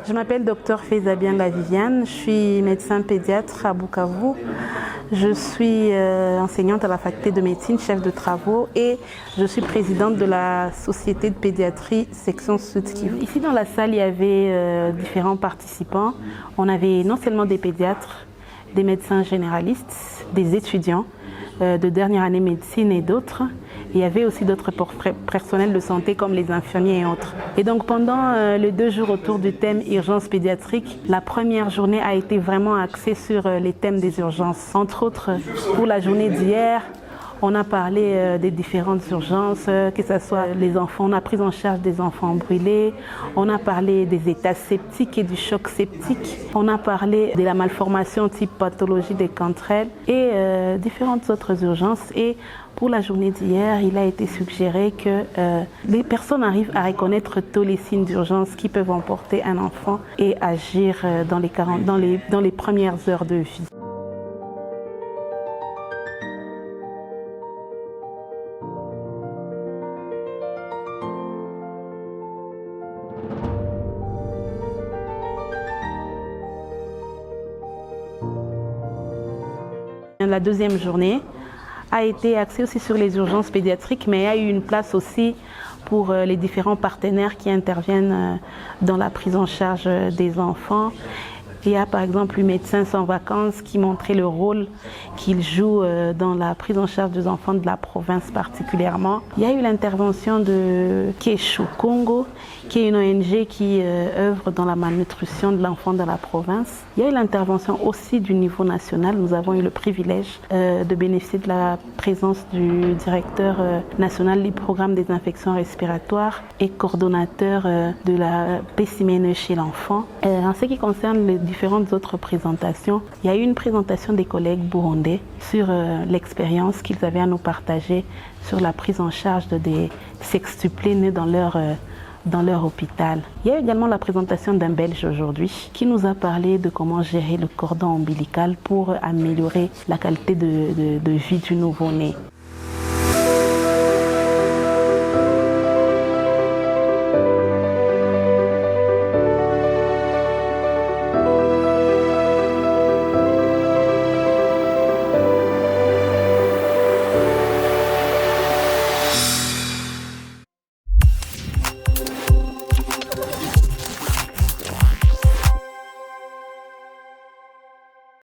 Je m'appelle Dr Faiza Bianga Viviane, je suis médecin pédiatre à Bukavu. Je suis enseignante à la faculté de médecine, chef de travaux, et je suis présidente de la société de pédiatrie section Sud Kivu. Ici dans la salle, il y avait différents participants. On avait non seulement des pédiatres, des médecins généralistes, des étudiants de dernière année médecine et d'autres. Il y avait aussi d'autres personnels de santé comme les infirmiers et autres. Et donc pendant les 2 jours autour du thème urgence pédiatrique, la première journée a été vraiment axée sur les thèmes des urgences. Entre autres, pour la journée d'hier, on a parlé des différentes urgences, que ce soit les enfants, on a pris en charge des enfants brûlés, on a parlé des états septiques et du choc septique, on a parlé de la malformation type pathologie des cantrelles et différentes autres urgences. Et pour la journée d'hier, il a été suggéré que les personnes arrivent à reconnaître tous les signes d'urgence qui peuvent emporter un enfant et agir dans les premières heures de vie. La deuxième journée a été axée aussi sur les urgences pédiatriques, mais il y a eu une place aussi pour les différents partenaires qui interviennent dans la prise en charge des enfants. Il y a par exemple une médecin sans vacances qui montrait le rôle qu'il joue dans la prise en charge des enfants de la province particulièrement. Il y a eu l'intervention de Keshu Congo, qui est une ONG qui œuvre dans la malnutrition de l'enfant dans la province. Il y a eu l'intervention aussi du niveau national. Nous avons eu le privilège de bénéficier de la présence du directeur national du programme des infections respiratoires et coordonnateur de la PCMNE chez l'enfant. En ce qui concerne les différentes autres présentations, il y a eu une présentation des collègues burundais sur l'expérience qu'ils avaient à nous partager sur la prise en charge des sextuplés nés dans leur hôpital. Il y a également la présentation d'un Belge aujourd'hui qui nous a parlé de comment gérer le cordon ombilical pour améliorer la qualité de vie du nouveau-né.